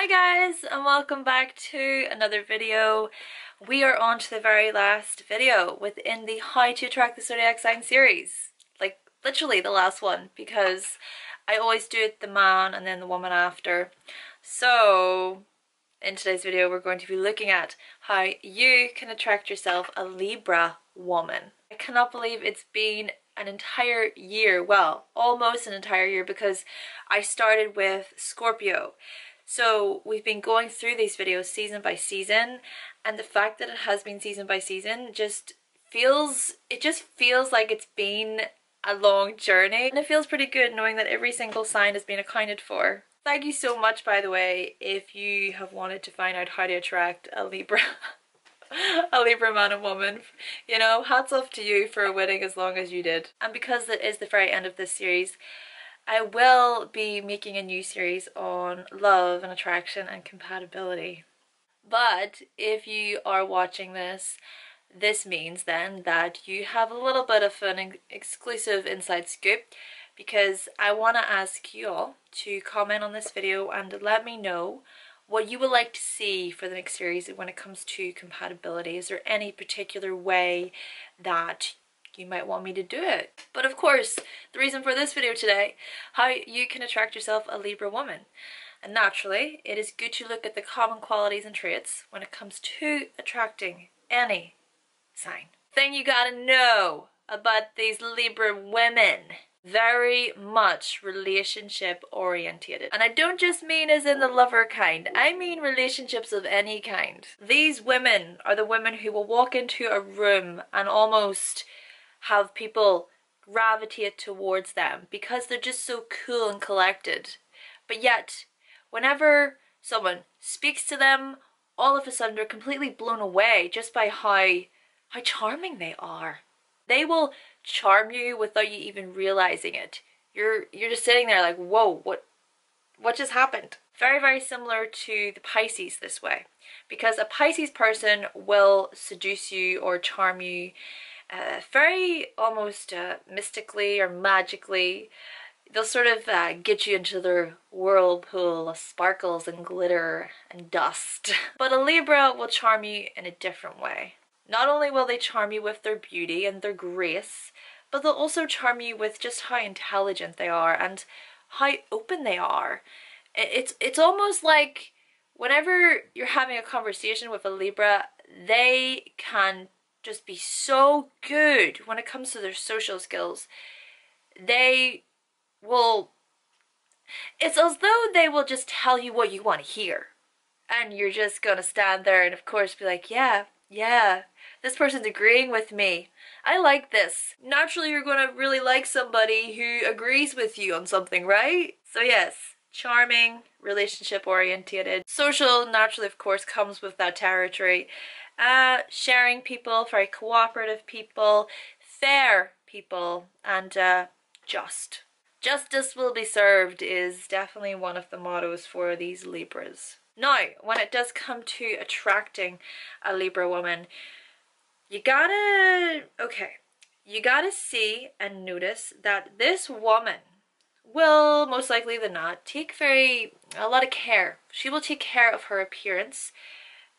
Hi guys, and welcome back to another video. We are on to the very last video within the How to Attract the Zodiac Sign series. Like literally the last one, because I always do it the man and then the woman after. So in today's video we're going to be looking at how you can attract yourself a Libra woman. I cannot believe it's been an entire year, well, almost an entire year, because I started with Scorpio. So we've been going through these videos season by season, and the fact that it has been season by season just feels like it's been a long journey, and it feels pretty good knowing that every single sign has been accounted for. Thank you so much, by the way, if you have wanted to find out how to attract a Libra a Libra man and woman. You know, hats off to you for waiting as long as you did. And because it is the very end of this series, I will be making a new series on love and attraction and compatibility. But if you are watching this, this means then that you have a little bit of an exclusive inside scoop, because I want to ask you all to comment on this video and let me know what you would like to see for the next series when it comes to compatibility. Is there any particular way that you might want me to do it? But of course, the reason for this video today, how you can attract yourself a Libra woman. And naturally, it is good to look at the common qualities and traits when it comes to attracting any sign. Thing you gotta know about these Libra women: very much relationship orientated. And I don't just mean as in the lover kind, I mean relationships of any kind. These women are the women who will walk into a room and almost have people gravitate towards them because they're just so cool and collected. But yet, whenever someone speaks to them, all of a sudden they're completely blown away just by how charming they are. They will charm you without you even realizing it. You're just sitting there like, whoa, what just happened? Very, very similar to the Pisces this way, because a Pisces person will seduce you or charm you very almost mystically or magically. They'll sort of get you into their whirlpool of sparkles and glitter and dust. But a Libra will charm you in a different way. Not only will they charm you with their beauty and their grace, but they'll also charm you with just how intelligent they are and how open they are. It's almost like whenever you're having a conversation with a Libra, they can just be so good when it comes to their social skills. They will, it's as though they will just tell you what you want to hear. And you're just gonna stand there and of course be like, yeah, this person's agreeing with me. I like this. Naturally, you're gonna really like somebody who agrees with you on something, right? So yes, charming, relationship orientated. Social, naturally, of course, comes with that territory. Sharing people, very cooperative people, fair people, and just. Justice will be served is definitely one of the mottos for these Libras. Now, when it does come to attracting a Libra woman, you gotta see and notice that this woman will most likely than not take a lot of care. She will take care of her appearance,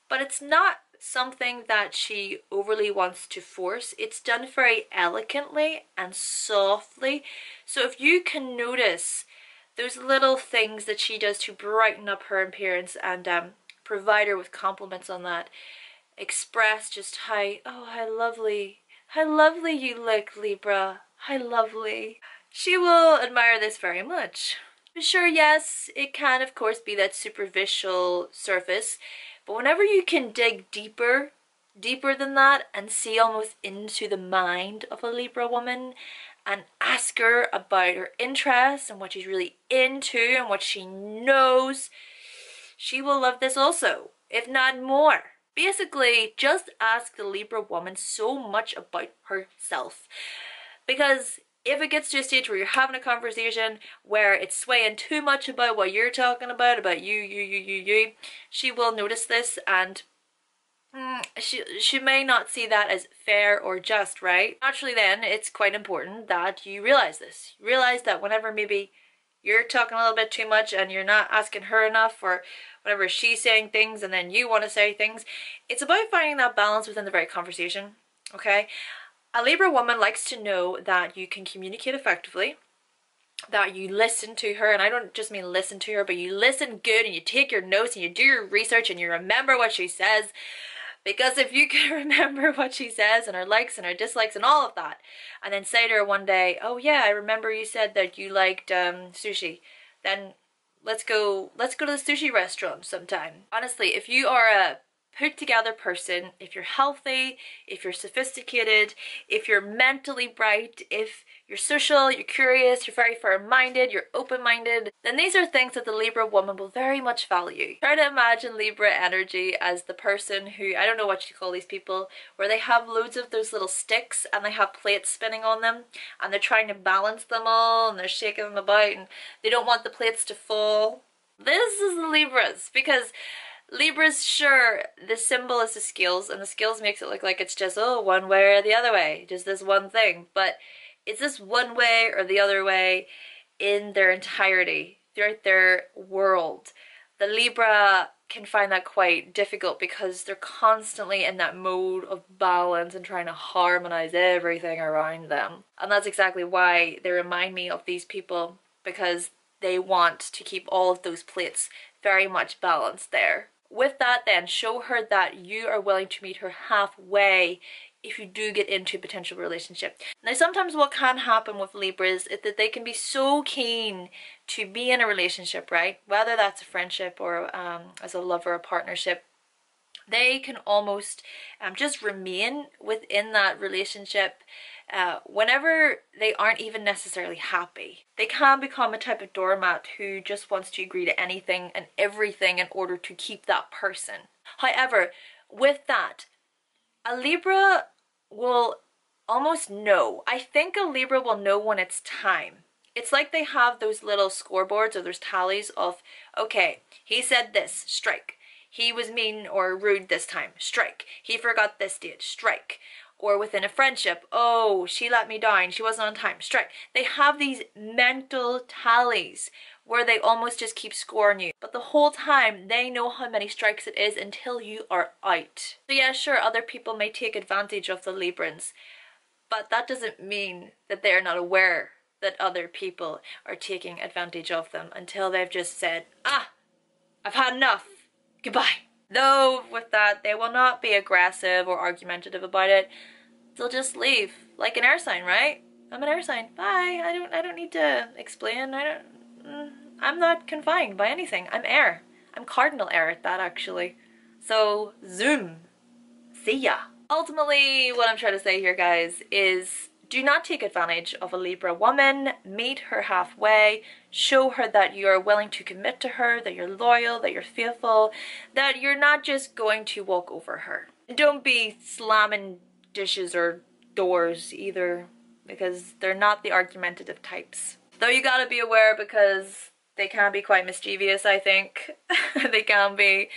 but it's not something that she overly wants to force. It's done very elegantly and softly. So if you can notice those little things that she does to brighten up her appearance and provide her with compliments on that, express just how lovely you look, Libra, how lovely. She will admire this very much. Sure, yes, it can of course be that superficial surface, but whenever you can dig deeper than that and see almost into the mind of a Libra woman and ask her about her interests and what she's really into and what she knows, she will love this also, if not more. Basically, just ask the Libra woman so much about herself, because if it gets to a stage where you're having a conversation where it's swaying too much about what you're talking about you, she will notice this, and she may not see that as fair or just, right? Naturally then, it's quite important that you realize this. You realize that whenever maybe you're talking a little bit too much and you're not asking her enough, or whatever, she's saying things and then you want to say things. It's about finding that balance within the very conversation, okay? A Libra woman likes to know that you can communicate effectively, that you listen to her, and I don't just mean listen to her, but you listen good and you take your notes and you do your research and you remember what she says. Because if you can remember what she says and her likes and her dislikes and all of that, and then say to her one day, oh yeah, I remember you said that you liked sushi, then let's go to the sushi restaurant sometime. Honestly, if you are a put together person, if you're healthy, if you're sophisticated, if you're mentally bright, if you're social, you're curious, you're very fair-minded, you're open-minded, then these are things that the Libra woman will very much value. Try to imagine Libra energy as the person who, I don't know what you call these people, where they have loads of those little sticks and they have plates spinning on them and they're trying to balance them all and they're shaking them about and they don't want the plates to fall. This is the Libras, because Libras, sure, the symbol is the scales, and the scales makes it look like it's just, oh, one way or the other way, just this one thing. But it's this one way or the other way in their entirety, throughout their world. The Libra can find that quite difficult because they're constantly in that mode of balance and trying to harmonize everything around them. And that's exactly why they remind me of these people, because they want to keep all of those plates very much balanced there. With that then, show her that you are willing to meet her halfway if you do get into a potential relationship. Now sometimes what can happen with Libras is that they can be so keen to be in a relationship, right? Whether that's a friendship or as a lover or partnership, they can almost just remain within that relationship whenever they aren't even necessarily happy. They can become a type of doormat who just wants to agree to anything and everything in order to keep that person. However, with that, a Libra will almost know. I think a Libra will know when it's time. It's like they have those little scoreboards or those tallies of, okay, he said this, strike. He was mean or rude this time, strike. He forgot this date, strike. Or within a friendship, oh, she let me down, she wasn't on time, strike. They have these mental tallies where they almost just keep scoring you. But the whole time, they know how many strikes it is until you are out. So yeah, sure, other people may take advantage of the Librans, but that doesn't mean that they're not aware that other people are taking advantage of them until they've just said, ah, I've had enough, goodbye. Though with that, they will not be aggressive or argumentative about it. They'll just leave, like an air sign, right? I'm an air sign. Bye. I don't need to explain. I'm not confined by anything. I'm air. I'm cardinal air at that, actually. So zoom. See ya. Ultimately, what I'm trying to say here, guys, is do not take advantage of a Libra woman. Meet her halfway. Show her that you are willing to commit to her, that you're loyal, that you're faithful, that you're not just going to walk over her. Don't be slamming dishes or doors either, because they're not the argumentative types. Though you gotta be aware, because they can be quite mischievous, I think. They can be.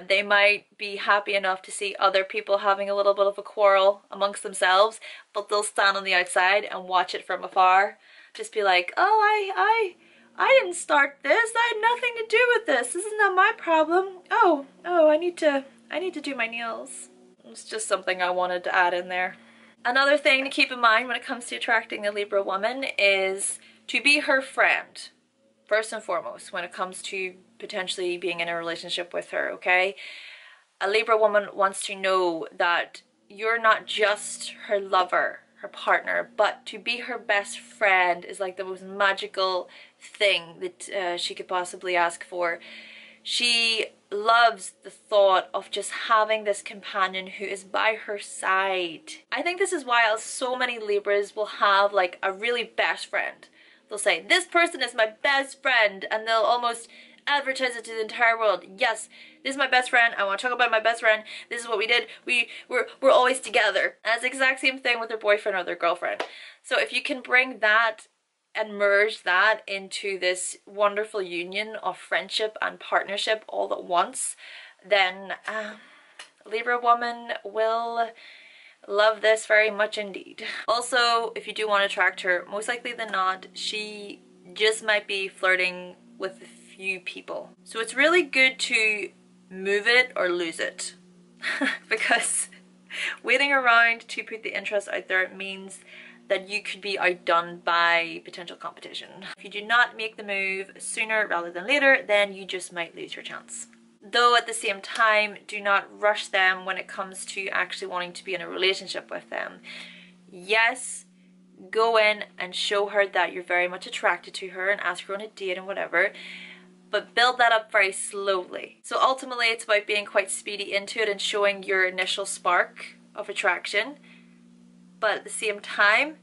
They might be happy enough to see other people having a little bit of a quarrel amongst themselves, but they'll stand on the outside and watch it from afar. Just be like, oh, I didn't start this. I had nothing to do with this. This is not my problem. Oh, I need to do my nails. It's just something I wanted to add in there. Another thing to keep in mind when it comes to attracting a Libra woman is to be her friend. First and foremost, when it comes to potentially being in a relationship with her, okay? A Libra woman wants to know that you're not just her lover, her partner, but to be her best friend is like the most magical thing that she could possibly ask for. She loves the thought of just having this companion who is by her side. I think this is why so many Libras will have like a really best friend. They'll say, this person is my best friend, and they'll almost advertise it to the entire world. Yes, this is my best friend. I want to talk about my best friend. This is what we did. We're always together. And it's the exact same thing with their boyfriend or their girlfriend. So if you can bring that and merge that into this wonderful union of friendship and partnership all at once, then Libra woman will love this very much indeed. Also, if you do want to attract her, most likely than not, she just might be flirting with a few people. So it's really good to move it or lose it. Because waiting around to put the interest out there means that you could be outdone by potential competition. If you do not make the move sooner rather than later, then you just might lose your chance. Though at the same time, do not rush them when it comes to actually wanting to be in a relationship with them. Yes, go in and show her that you're very much attracted to her and ask her on a date and whatever, but build that up very slowly. So ultimately it's about being quite speedy into it and showing your initial spark of attraction, but at the same time,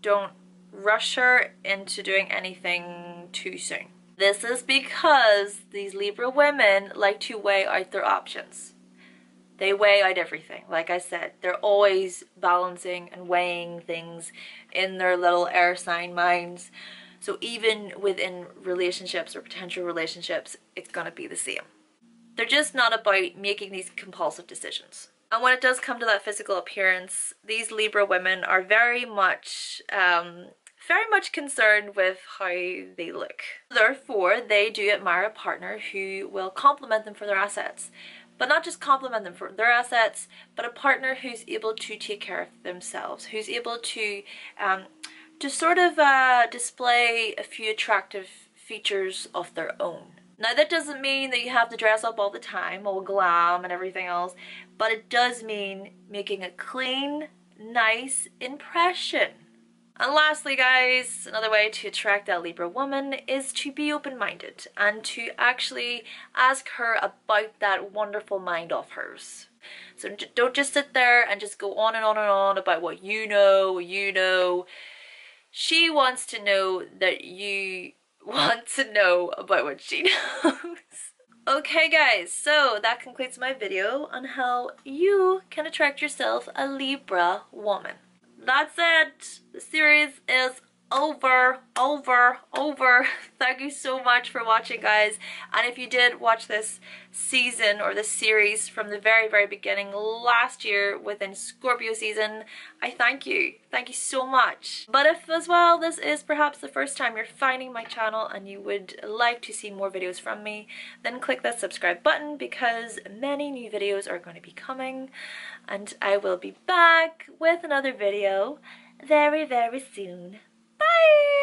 don't rush her into doing anything too soon. This is because these Libra women like to weigh out their options. They weigh out everything. Like I said, they're always balancing and weighing things in their little air sign minds. So even within relationships or potential relationships, it's going to be the same. They're just not about making these compulsive decisions. And when it does come to that physical appearance, these Libra women are very much concerned with how they look. Therefore, they do admire a partner who will compliment them for their assets. But not just compliment them for their assets, but a partner who's able to take care of themselves, who's able to sort of display a few attractive features of their own. Now that doesn't mean that you have to dress up all the time, all glam and everything else, but it does mean making a clean, nice impression. And lastly guys, another way to attract that Libra woman is to be open-minded and to actually ask her about that wonderful mind of hers. So don't just sit there and just go on and on and on about what you know. She wants to know that you want to know about what she knows. Okay guys, so that concludes my video on how you can attract yourself a Libra woman. That's it. The series is over. Thank you so much for watching guys, and if you did watch this season or this series from the very beginning last year within Scorpio season, I thank you so much. But if as well this is perhaps the first time you're finding my channel and you would like to see more videos from me, then click that subscribe button because many new videos are going to be coming, and I will be back with another video very soon. Bye!